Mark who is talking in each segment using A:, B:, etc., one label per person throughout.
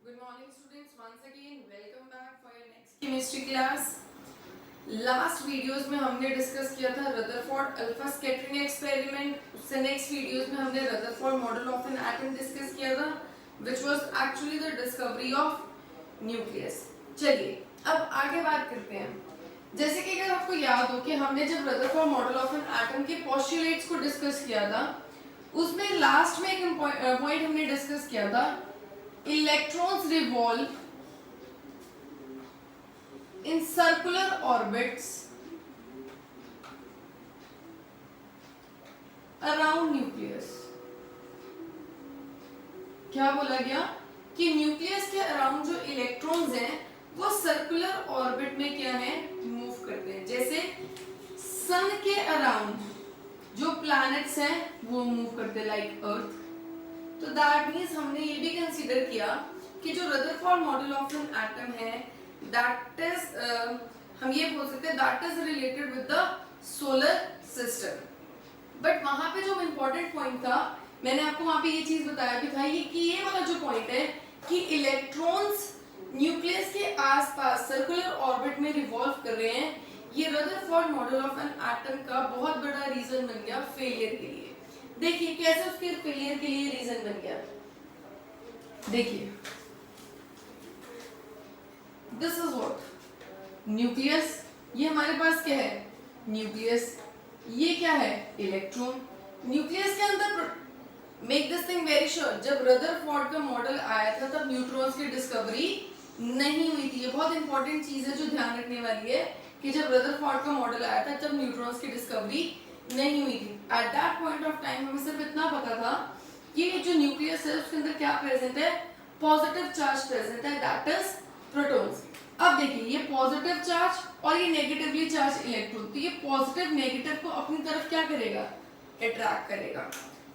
A: Good morning students, once again welcome back for your next chemistry class. Last videos में हमने discuss किया था Rutherford alpha scattering experiment. उससे next videos में हमने Rutherford model of an atom discuss किया था which was actually the discovery of nucleus. चलिए अब आगे बात करते हैं. जैसे कि अगर आपको याद हो कि हमने जब Rutherford model of an atom के पोस्टुलेट्स को डिस्कस किया था उसमें लास्ट में एक पॉइंट हमने डिस्कस किया था. Electrons revolve in circular orbits around nucleus. क्या बोला गया कि न्यूक्लियस के अराउंड जो इलेक्ट्रॉन्स हैं वो सर्कुलर ऑर्बिट में क्या है, मूव करते हैं. जैसे सन के अराउंड जो प्लैनेट्स हैं वो मूव करते हैं लाइक अर्थ. तो दैट मीन्स हमने ये भी कंसीडर किया कि जो Rutherford model of an atom है दैट इज हम ये बोल सकते हैं that is related with the solar system. But वहां पे जो इम्पोर्टेंट पॉइंट था मैंने आपको वहां पे ये चीज बताया भी था कि ये वाला जो पॉइंट है कि इलेक्ट्रॉन्स न्यूक्लियस के आसपास सर्कुलर ऑर्बिट में रिवॉल्व कर रहे हैं. ये Rutherford model of an atom का बहुत बड़ा रीजन बन गया फेलियर के लिए. देखिए कैसे उसके फेलियर के लिए रीजन बन गया. देखिए दिस इज व्हाट न्यूक्लियस. ये हमारे पास क्या है, न्यूक्लियस. ये क्या है, इलेक्ट्रॉन. न्यूक्लियस के अंदर make this thing very sure जब रदरफोर्ड का मॉडल आया था तब न्यूट्रॉन्स की डिस्कवरी नहीं हुई थी. ये बहुत इंपॉर्टेंट चीज है जो ध्यान रखने वाली है कि जब रदरफोर्ड का मॉडल आया था तब न्यूट्रॉन्स की डिस्कवरी नहीं हुई थी. At that point of time हमें सिर्फ इतना पता था कि जो न्यूक्लियस है उसके अंदर क्या प्रेजेंट है, पॉजिटिव चार्ज प्रेजेंट है दैट इज प्रोटॉन्स. अब देखिए ये पॉजिटिव चार्ज और ये नेगेटिवली चार्ज इलेक्ट्रॉन. तो ये पॉजिटिव नेगेटिव को अपनी तरफ क्या करेगा, अट्रैक्ट करेगा.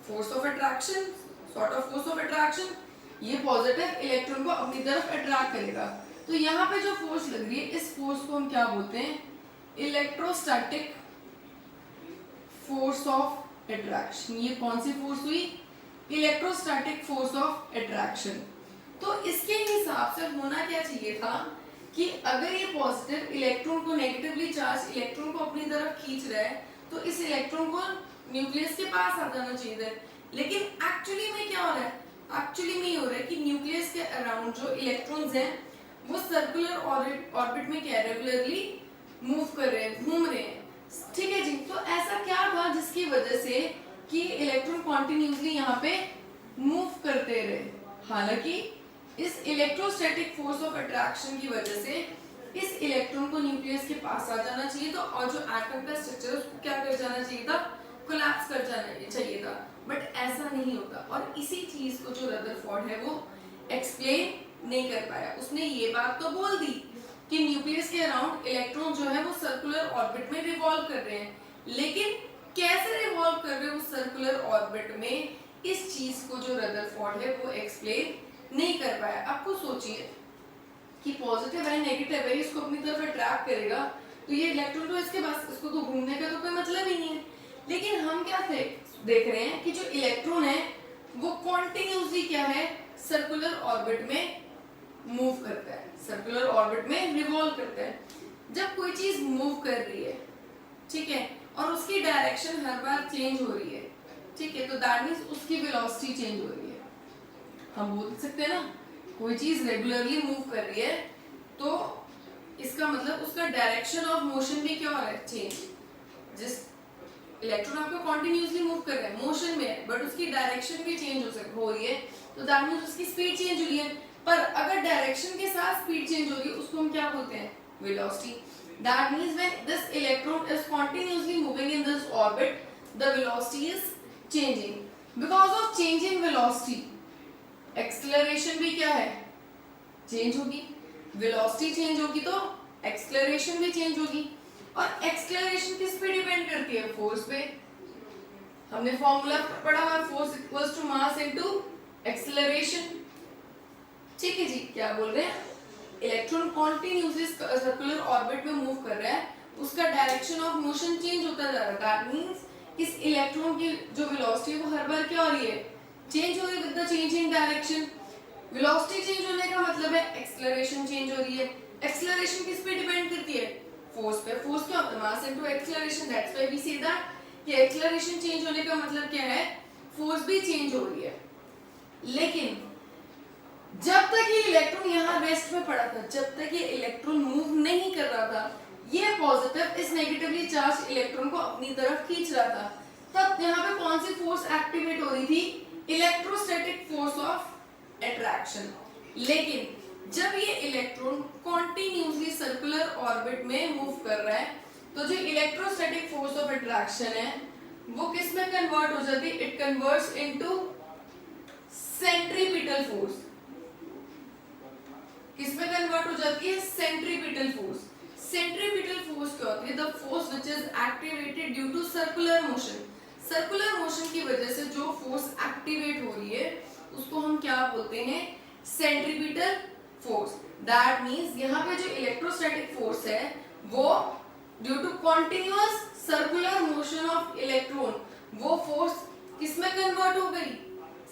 A: Force of attraction, sort of force of attraction. ये पॉजिटिव इलेक्ट्रॉन को अपनी तरफ अट्रैक्ट करेगा. तो यहाँ पे जो फोर्स लग रही है इस फोर्स को हम क्या बोलते हैं, इलेक्ट्रोस्टैटिक फोर्स ऑफ अट्रैक्शन. ये कौन सी फोर्स हुई, इलेक्ट्रोस्टैटिक फोर्स ऑफ अट्रैक्शन. तो इसके हिसाब से होना क्या चाहिए था कि अगर ये पॉजिटिव इलेक्ट्रॉन को नेगेटिवली चार्ज इलेक्ट्रॉन को अपनी तरफ खींच रहा है तो इस इलेक्ट्रॉन को न्यूक्लियस के पास आ जाना चाहिए था. लेकिन एक्चुअली में क्या हो रहा है, एक्चुअली में ये हो रहा है कि न्यूक्लियस के अराउंड जो इलेक्ट्रॉन्स हैं वो सर्कुलर ऑर्बिट में क्या रेगुलरली मूव कर रहे हैं, घूम रहे हैं. ठीक है जी. तो ऐसा क्या था जिसकी वजह से कि इलेक्ट्रॉन कॉन्टिन्यूसली यहाँ पे मूव करते रहे. हालांकि इस इलेक्ट्रोस्टैटिक फोर्स ऑफ अट्रैक्शन की वजह से इस इलेक्ट्रॉन को न्यूक्लियस के पास आ जाना चाहिए था और जो एटम का स्ट्रक्चर उसको क्या कर जाना चाहिए था, कोलैप्स कर जाना चाहिए था. बट ऐसा नहीं होता और इसी चीज को जो रदरफोर्ड है वो एक्सप्लेन नहीं कर पाया. उसने ये बात तो बोल दी कि न्यूक्लियस के अराउंड इलेक्ट्रॉन जो है वो सर्कुलर ऑर्बिट में रिवॉल्व कर रहे हैं, लेकिन कैसे रिवॉल्व कर रहे हैं उस सर्कुलर ऑर्बिट में, इस चीज को जो रदरफोर्ड है वो एक्सप्लेन नहीं कर पाया. आपको सोचिए कि पॉजिटिव है नेगेटिव है इसको अपनी तरफ अट्रैक्ट करेगा तो ये इलेक्ट्रॉन तो इसके पास, इसको तो घूमने का तो कोई मतलब ही नहीं है. लेकिन हम क्या देख रहे हैं कि जो इलेक्ट्रॉन है वो कॉन्टिन्यूसली क्या है, सर्कुलर ऑर्बिट में मूव करता है, सर्कुलर ऑर्बिट में रिवॉल्व करता है. जब कोई चीज मूव कर रही है, ठीक है, और उसकी डायरेक्शन हर बार चेंज हो रही है, ठीक है, तो दैट मींस उसकी वेलोसिटी चेंज हो रही है. हम बोल सकते हैं ना कोई चीज रेगुलरली मूव कर रही है तो इसका मतलब उसका डायरेक्शन ऑफ मोशन भी क्या हो रहा है, चेंज. जिस इलेक्ट्रॉन आपको कॉन्टिन्यूसली मूव कर रहा है, मोशन में है, बट उसकी डायरेक्शन भी चेंज हो रही है तो दैट मींस उसकी स्पीड चेंज हुई है. पर अगर डायरेक्शन के साथ स्पीड चेंज हो रही है उसको हम क्या बोलते हैं, velocity. That means when this electron is continuously moving in this orbit the velocity is changing. Because of change in velocity acceleration भी क्या है, चेंज होगी. वेलोसिटी चेंज होगी तो एक्सेलरेशन भी चेंज होगी. और एक्सेलरेशन किस पे डिपेंड करती है, फोर्स पे. हमने फॉर्मूला पढ़ा है, force equals to mass into acceleration. ठीक है जी. क्या बोल रहे हैं, इलेक्ट्रॉन कॉन्टिन्यूसली सर्कुलर ऑर्बिट में मूव कर रहा है, उसका डायरेक्शन ऑफ मोशन चेंज होता जा रहा है. दैट मींस इस इलेक्ट्रॉन की जो वेलोसिटी है वो हर बार क्या हो रही है, चेंज हो रही है with the changing direction. Velocity change होने का मतलब है एक्सेलरेशन चेंज हो रही है। एक्सेलरेशन किस पे डिपेंड करती है? फोर्स पे। फोर्स क्या होता है? Mass into acceleration. That's why we say that कि एक्सेलरेशन चेंज होने का मतलब क्या है? फोर्स भी चेंज हो रही है। लेकिन जब तक ये इलेक्ट्रॉन यहाँ रेस्ट में पड़ा था, जब तक ये इलेक्ट्रॉन मूव नहीं कर रहा था, ये पॉजिटिव इस नेगेटिवली चार्ज इलेक्ट्रॉन को अपनी तरफ खींच रहा था, तब यहाँ पे कौन सी फोर्स एक्टिवेट हो रही थी? Electrostatic force of attraction. लेकिन जब ये इलेक्ट्रॉन कॉन्टिन्यूसली सर्कुलर ऑर्बिट में मूव कर रहा है, तो जो इलेक्ट्रोस्टैटिक फोर्स ऑफ अट्रैक्शन है वो किस में कन्वर्ट हो जाती है? It converts into centripetal force. किस में कन्वर्ट हो जाती है? Centripetal force. सेंट्रीपिटल फोर्स क्या होती है? The force which is activated due to circular motion. Circular motion की वजह से जो फोर्स एक्टिवेट हो रही है उसको हम क्या बोलते हैं? Centripetal force. दैट मींस यहाँ पे जो इलेक्ट्रोस्टैटिक फोर्स है वो due to continuous circular motion of electron, वो फोर्स किस में कन्वर्ट हो गई?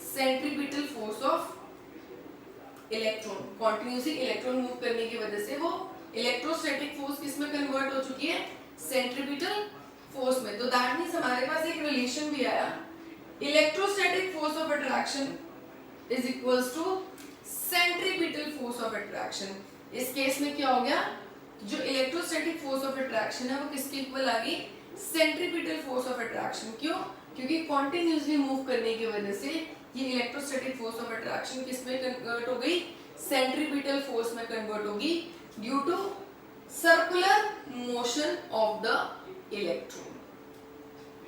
A: Centripetal force of electron. Continuously electron move करने की वजह से वो इलेक्ट्रोस्टैटिक फोर्स किस में कन्वर्ट हो चुकी है? सेंट्रीपिटल फोर्स में। तो दैट मींस हमारे पास एक रिलेशन भी आया, electrostatic force of attraction is equals to centripetal force of attraction. इस केस में क्या हो गया? जो इलेक्ट्रोस्टैटिक फोर्स ऑफ अट्रैक्शन है वो किसके इक्वल आ गई? Centripetal force of attraction. क्यों? क्योंकि कॉन्टिन्यूसली मूव करने की वजह से ये इलेक्ट्रोस्टैटिक फोर्स ऑफ अट्रैक्शन किस में कन्वर्ट हो गई? सेंट्रीपिटल फोर्स में कन्वर्ट होगी due to circular motion of the electron.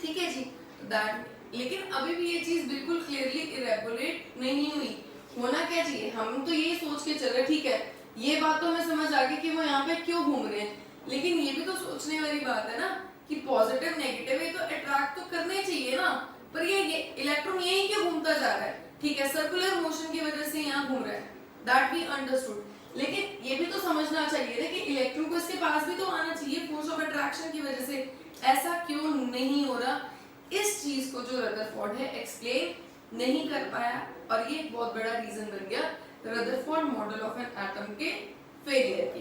A: ठीक है जी। दैट लेकिन अभी भी ये चीज बिल्कुल क्लियरली इलेबोरेट नहीं हुई। होना क्या चाहिए? हम तो ये सोच के चल रहे, ठीक है ये बात तो हमें समझ आ गई कि वो यहाँ पे क्यों घूम रहे हैं, लेकिन ये भी तो सोचने वाली बात है ना कि पॉजिटिव नेगेटिव ये तो अट्रैक्ट तो करने चाहिए ना, पर ये इलेक्ट्रॉन यही क्यों घूमता जा रहा है? ठीक है, सर्कुलर मोशन की वजह से यहाँ घूम रहा है, दैट वी अंडरस्टूड, लेकिन ये भी तो समझना चाहिए ना कि इलेक्ट्रॉन को इसके पास भी तो आना चाहिए फोर्स ऑफ अट्रैक्शन की वजह से। ऐसा क्यों नहीं हो रहा? इस चीज को जो रदरफोर्ड है एक्सप्लेन नहीं कर पाया, और ये एक बहुत बड़ा रीजन बन गया Rutherford model of an atom के फेलियर के।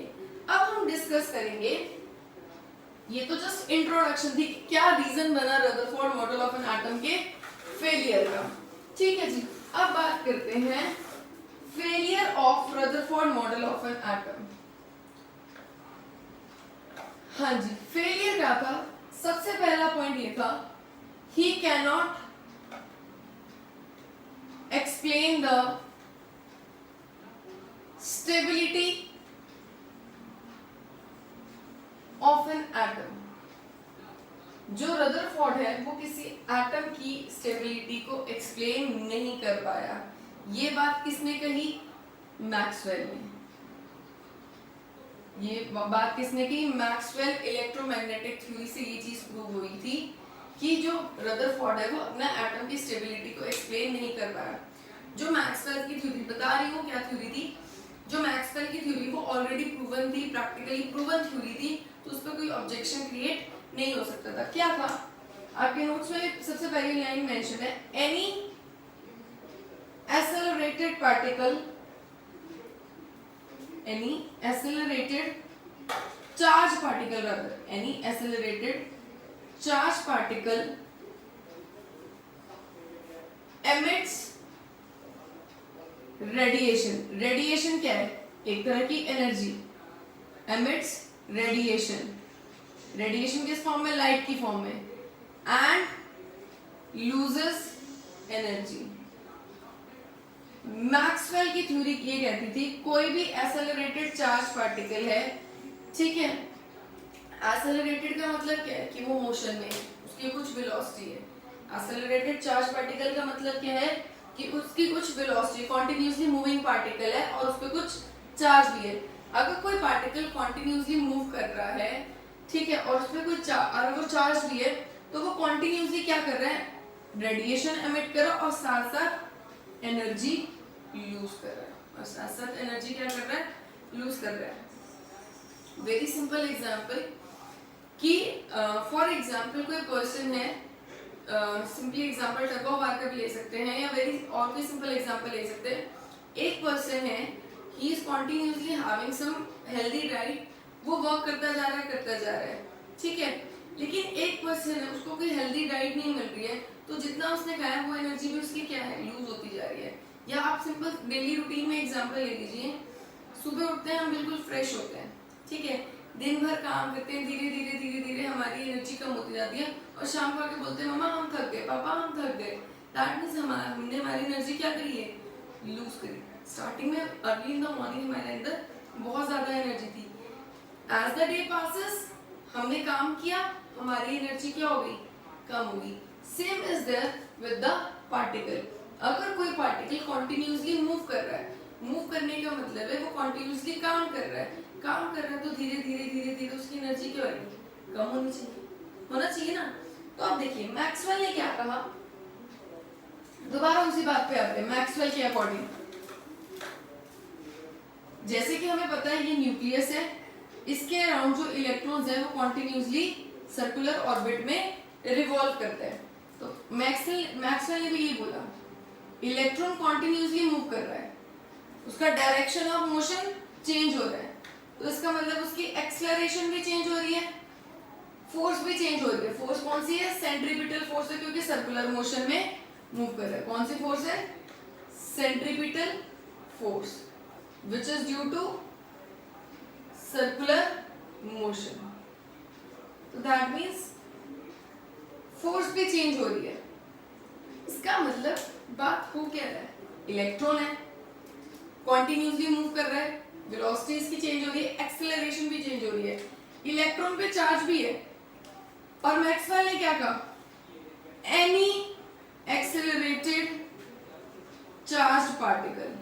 A: अब हम डिस्कस करेंगे, ये तो जस्ट इंट्रोडक्शन थी, क्या रीजन बना Rutherford model of an atom के फेलियर का। ठीक है जी, अब बात करते हैं failure of Rutherford model of an atom. हाँ जी, फेलियर क्या था? सबसे पहला पॉइंट ये था, he cannot explain the stability of an atom। जो रदरफोर्ड है वो किसी एटम की स्टेबिलिटी को एक्सप्लेन नहीं कर पाया। ये बात किसने कही? मैक्सवेल ने। ये बात किसने की? मैक्सवेल इलेक्ट्रोमैग्नेटिक थ्योरी से ये चीज प्रूव हुई थी कि जो रदरफोर्ड है वो अपना एटम की स्टेबिलिटी को एक्सप्लेन नहीं कर पाया। जो मैक्सवेल की थ्योरी बता रही हूँ, क्या थ्योरी थी? जो मैक्सवेल की थ्योरी वो ऑलरेडी प्रूवन थी, प्रैक्टिकली प्रूवन थ्योरी थी, तो उस पर कोई ऑब्जेक्शन क्रिएट नहीं हो सकता था। क्या था? आपके नोट्स में सबसे पहली लाइन मेंशन है, any accelerated particle, any accelerated charge particle, rather any accelerated charged particle emits radiation। radiation क्या है? एक तरह की एनर्जी। emits radiation। radiation किस फॉर्म में? लाइट की फॉर्म में। and loses energy। मैक्सवेल की थ्योरी ये कहती थी कोई भी एक्सेलरेटेड चार्ज पार्टिकल है, ठीक है, एक्सेलरेटेड का मतलब क्या है कि वो मोशन में है, उसकी कुछ वेलोसिटी है। एक्सेलरेटेड चार्ज पार्टिकल का मतलब क्या है कि उसकी कुछ वेलोसिटी, कॉन्टिन्यूसली मूविंग पार्टिकल है और उस पर कुछ चार्ज भी है। अगर कोई पार्टिकल कॉन्टिन्यूसली मूव कर रहा है, ठीक है, और उस पर कोई अगर वो चार्ज भी है, तो वो कॉन्टिन्यूसली क्या कर रहा है? रेडिएशन एमिट कर रहा है और साथ साथ एनर्जी लूज कर रहा है, और साथ साथ एनर्जी क्या कर रहा है? लूज कर रहा है। वेरी सिंपल एग्जाम्पल कि फॉर एग्जाम्पल कोई पर्सन है, simply example tug of war का भी ले सकते हैं या वेरी और कोई सिंपल एग्जाम्पल ले सकते हैं। एक एक पर्सन है, he is continuously having some healthy diet, वो वर्क करता जा रहा है, ठीक है, लेकिन एक पर्सन है उसको कोई हेल्दी डाइट नहीं मिल रही है, तो जितना उसने खाया वो एनर्जी भी उसकी क्या है, लूज होती जा रही है। या आप सिंपल डेली रूटीन में एग्जांपल ले लीजिए, सुबह उठते हैं हम बिल्कुल फ्रेश होते हैं, ठीक है, दिन भर काम करते हैं, धीरे धीरे धीरे धीरे हमारी एनर्जी कम होती जाती है और शाम को आके बोलते हैं मम्मा हम थक गए, पापा हम थक गए। दैट मीन्स हमने हमारी एनर्जी क्या करी है, लूज करी। स्टार्टिंग में अर्ली इन द मॉर्निंग हमारे अंदर बहुत ज्यादा एनर्जी थी, एज द डे पासेस हमने काम किया, हमारी एनर्जी क्या हो गई, कम हो गई। Same is there with the particle. अगर कोई पार्टिकल कॉन्टिन्यूसली मूव कर रहा है, मूव करने का मतलब है वो कॉन्टिन्यूसली काम कर रहा है, काम कर रहा है, तो धीरे धीरे धीरे धीरे उसकी एनर्जी क्या होगी, कम होना चाहिए ना। तो अब देखिए मैक्सवेल ने क्या कहा, दोबारा उसी बात पे आते हैं। मैक्सवेल के अकॉर्डिंग, जैसे कि हमें पता है ये न्यूक्लियस है, इसके अराउंड जो इलेक्ट्रॉन्स है वो कॉन्टिन्यूसली सर्कुलर ऑर्बिट में रिवॉल्व करते हैं। तो मैक्सवेल ने भी ये बोला, इलेक्ट्रॉन कॉन्टिन्यूसली मूव कर रहा है, उसका डायरेक्शन ऑफ मोशन चेंज हो रहा है, तो इसका मतलब उसकी एक्सेलरेशन भी चेंज हो रही है, फोर्स भी चेंज हो रही है। फोर्स कौन सी है, सेंट्रीपिटल फोर्स है, क्योंकि सर्कुलर मोशन में मूव कर रहा है। कौन सी फोर्स है, centripetal force, which is due to circular motion. तो दैट मीन्स फोर्स भी चेंज हो रही है। इसका मतलब बात हो क्या रहा है, इलेक्ट्रॉन है, कॉन्टिन्यूसली मूव कर रहा है, वेलोसिटी इसकी चेंज हो रही है, एक्सेलरेशन भी चेंज हो रही है, इलेक्ट्रॉन पे चार्ज भी है। और मैक्सवेल ने क्या कहा, एनी एक्सेलरेटेड चार्ज पार्टिकल,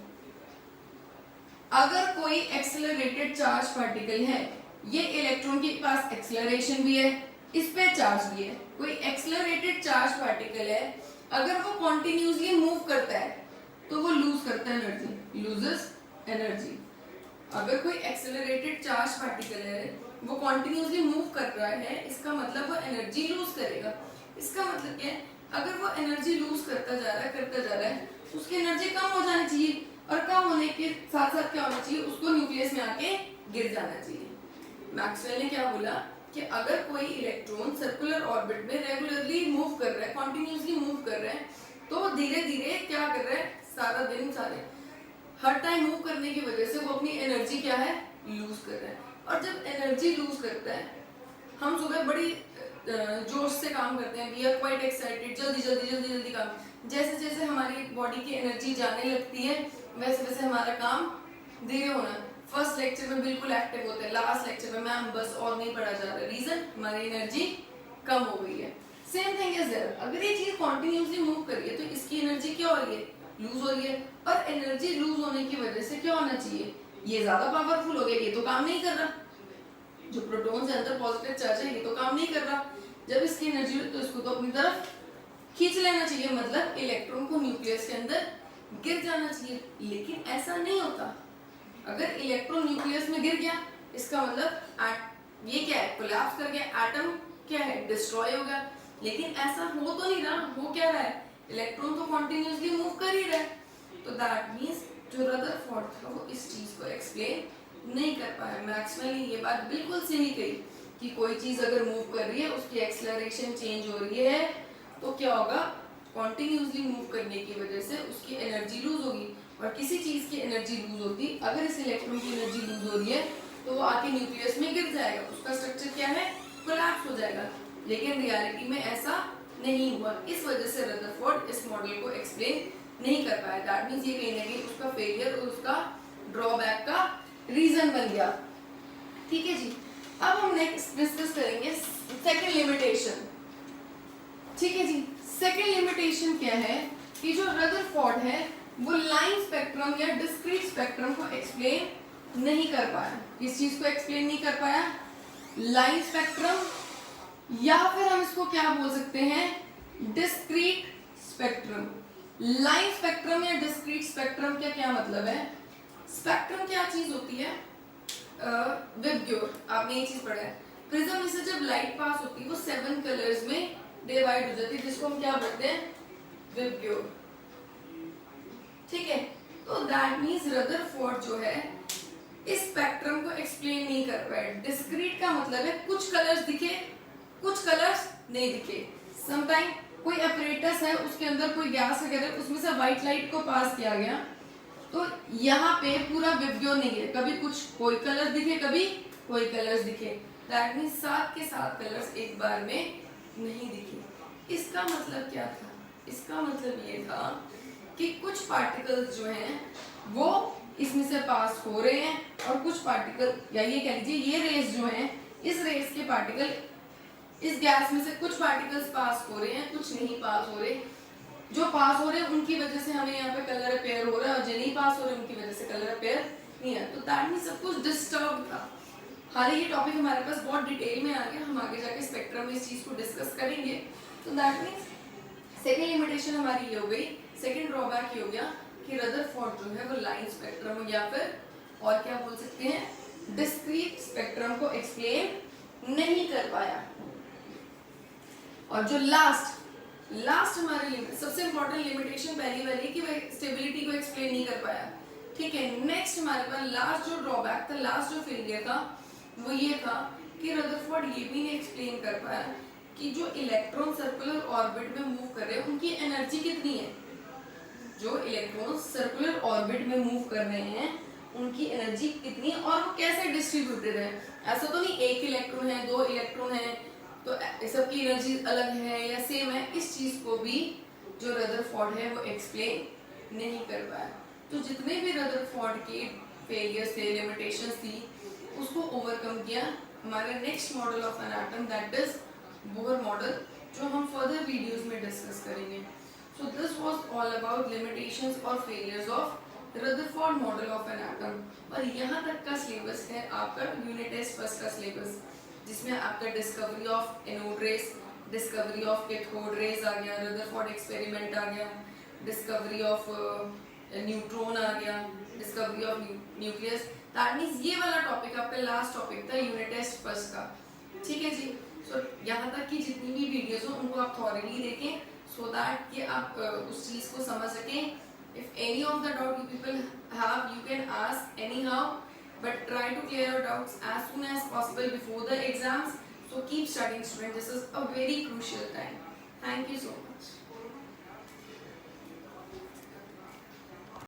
A: अगर कोई एक्सेलरेटेड चार्ज पार्टिकल है, ये इलेक्ट्रॉन के पास एक्सेलरेशन भी है, इस पे चार्ज भी है, कोई एक्सेलरेटेड चार्ज पार्टिकल है, अगर वो कॉन्टिन्यूसली मूव करता है तो वो लूज करता है एनर्जी, लूजेस एनर्जी। अगर कोई एक्सेलरेटेड चार्ज पार्टिकल है, वो कॉन्टिन्यूसली मूव कर रहा है, इसका मतलब वो एनर्जी लूज करेगा। इसका मतलब क्या है, अगर वो एनर्जी लूज करता जा रहा है, तो उसकी एनर्जी कम हो जानी चाहिए, और कम होने के साथ साथ क्या होना चाहिए, उसको न्यूक्लियस में आके गिर जाना चाहिए। मैक्सवेल ने क्या बोला कि अगर कोई इलेक्ट्रॉन सर्कुलर ऑर्बिट में रेगुलरली मूव कर रहा है, कॉन्टिन्यूसली मूव कर रहा है, तो धीरे धीरे क्या कर रहा है, सारा दिन हर टाइम मूव करने की वजह से वो अपनी एनर्जी क्या है, लूज कर रहा है। और जब एनर्जी लूज करता है, हम सुबह बड़ी जोश से काम करते हैं, वी आर क्वाइट एक्साइटेड, जल्दी जल्दी जल्दी जल्दी काम, जैसे जैसे हमारी बॉडी की एनर्जी जाने लगती है, वैसे वैसे हमारा काम धीरे होना। फर्स्ट लेक्चर में बिल्कुल एक्टिव होते हैं, लास्ट लेक्चर में मैम बस और नहीं पढ़ा जा रहा, रीजन हमारी एनर्जी कम हो गई है। सेम थिंग इज देयर, अगर ये चीज कॉन्टिन्यूसली मूव कर रही है, तो इसकी एनर्जी क्या हो रही है, लूज हो रही है, और एनर्जी लूज होने की वजह से क्या होना चाहिए, ये ज्यादा पावरफुल हो गया, ये तो काम नहीं कर रहा, जो प्रोटॉन्स है अंदर पॉजिटिव चार्ज है, ये तो काम नहीं कर रहा। जब इसकी एनर्जी तो इसको तो अपनी तरफ खींच लेना चाहिए, मतलब इलेक्ट्रॉन को न्यूक्लियस के अंदर गिर जाना चाहिए, लेकिन ऐसा नहीं होता। अगर इलेक्ट्रॉन न्यूक्लियस में गिर गया, इसका मतलब ये क्या है, कोलैप्स कर गया, एटम क्या है, डिस्ट्रॉय हो गया। लेकिन ऐसा हो तो नहीं रहा, हो क्या रहा है, इलेक्ट्रॉन तो कॉन्टिन्यूसली मूव कर ही रहा है। तो दैट मींस जो रदरफोर्ड था वो इस चीज को एक्सप्लेन नहीं कर पाया। मैक्सवेल ने ये बात बिल्कुल सही कही कि कोई चीज अगर मूव कर रही है, उसकी एक्सेलरेशन चेंज हो रही है, तो क्या होगा, कॉन्टिन्यूसली मूव करने की वजह से उसकी एनर्जी लूज होगी। और किसी चीज की एनर्जी लूज होती, अगर इस इलेक्ट्रॉन की एनर्जी लूज हो रही है, तो वो आके न्यूक्लियस में गिर जाएगा, उसका स्ट्रक्चर क्या है, कोलैप्स हो जाएगा। लेकिन रियलिटी में ऐसा नहीं हुआ, इस वजह से रदरफोर्ड इस मॉडल को एक्सप्लेन नहीं कर पाया। दैट मींस ये कहीं ना कहीं उसका फेलियर और उसका ड्रॉबैक का रीजन बन गया। ठीक है जी, अब हम नेक्स्ट डिस्कस करेंगे सेकंड लिमिटेशन। ठीक है जी, सेकंड लिमिटेशन क्या है कि जो रदरफोर्ड है वो लाइन स्पेक्ट्रम या डिस्क्रीट स्पेक्ट्रम को एक्सप्लेन नहीं कर पाया। किस चीज को एक्सप्लेन नहीं कर पाया, लाइन स्पेक्ट्रम, या फिर हम इसको क्या बोल सकते हैं, डिस्क्रीट स्पेक्ट्रम। लाइन स्पेक्ट्रम या डिस्क्रीट स्पेक्ट्रम का क्या मतलब है, स्पेक्ट्रम क्या चीज होती है, विबग्योर, आपने ये चीज पढ़ा है, प्रिज्म में से जब लाइट पास होती है वो 7 कलर्स में डिवाइड हो जाती है, जिसको हम क्या बोलते हैं, विबग्योर। ठीक है, तो दैट मीन्स रदरफोर्ड जो है इस स्पेक्ट्रम को एक्सप्लेन नहीं कर पाए। डिस्क्रीट का मतलब है कुछ कलर्स दिखे, कुछ कलर्स नहीं दिखे। समटाइम कोई अपरेटस है, उसके अंदर कोई गैस वगैरह, उसमें से व्हाइट लाइट को पास किया गया, तो यहाँ पे पूरा विवग्यो नहीं है, कभी कुछ कोई कलर दिखे, कभी कोई कलर्स दिखे। दैट मीन्स 7 के 7 कलर्स एक बार में नहीं दिखे। इसका मतलब क्या था? इसका मतलब ये था कि कुछ पार्टिकल्स जो हैं वो इसमें से पास हो रहे हैं, और कुछ पार्टिकल, या ये कह लीजिए ये रेस जो हैं, इस रेस के पार्टिकल, इस गैस में से कुछ पार्टिकल्स पास हो रहे हैं, कुछ नहीं पास हो रहे। जो पास हो रहे हैं उनकी वजह से हमें यहाँ पे कलर अपेयर हो रहा है, और जो नहीं पास हो रहे उनकी वजह से कलर अपेयर नहीं है। तो दैट मीन्स सब कुछ डिस्टर्ब था। हालांकि ये टॉपिक हमारे पास बहुत डिटेल में आ गया, हम आगे जाके स्पेक्ट्रम में इस चीज को डिस्कस करेंगे। तो दैट मीन्स सेकेंड लिमिटेशन हमारी ये हो गई, सेकेंड ड्रॉबैक ये हो गया कि रदरफोर्ड जो है वो लाइन स्पेक्ट्रम या फिर और क्या बोल सकते हैं, डिस्क्रीट स्पेक्ट्रम को एक्सप्लेन नहीं कर पाया। और जो लास्ट हमारी सबसे इंपॉर्टेंट लिमिटेशन पहली वाली कि वह स्टेबिलिटी को एक्सप्लेन नहीं कर पाया। ठीक है, नेक्स्ट हमारे पास लास्ट जो ड्रॉबैक था, लास्ट जो फेलियर था, वो ये था कि रदरफोर्ड ये भी नहीं एक्सप्लेन कर पाया कि जो इलेक्ट्रॉन सर्कुलर ऑर्बिट में मूव कर रहे हैं उनकी एनर्जी कितनी है। जो इलेक्ट्रॉन सर्कुलर ऑर्बिट में मूव कर रहे हैं उनकी एनर्जी कितनी है और वो कैसे डिस्ट्रीब्यूटेड है। ऐसा तो नहीं एक इलेक्ट्रॉन है, 2 इलेक्ट्रॉन है तो सबकी एनर्जी अलग है या सेम है। इस चीज को भी जो रदरफोर्ड है वो एक्सप्लेन नहीं कर पाया। तो जितने भी रदरफोर्ड के फेलियर्स थे, लिमिटेशंस थी, उसको ओवरकम किया हमारे next model of an atom, that is Bohr model, जो हम फर्दर वीडियोस में डिस्कस करेंगे। So this was all about limitations और failures of Rutherford model of an atom. और यहाँ तक का सिलेबस है आपका यूनिट टेस्ट फर्स्ट का सिलेबस, जिसमें आपका discovery of anode rays, discovery of cathode rays आ गया, रदरफोर्ड एक्सपेरिमेंट आ गया, डिस्कवरी ऑफ न्यूट्रॉन आ गया, discovery of nucleus. That means ये वाला टॉपिक आपका लास्ट टॉपिक था यूनिट टेस्ट फर्स्ट का। ठीक है जी। सो यहाँ तक की जितनी भी वीडियोस हो उनको आप थॉरली देखें, सो दैट कि आप उस चीज को समझ सकें। If any of the doubt you people have, you can ask any how, but try to clear your doubts as soon as possible before the exams. So keep studying, students. This is a very crucial time. Thank you so much.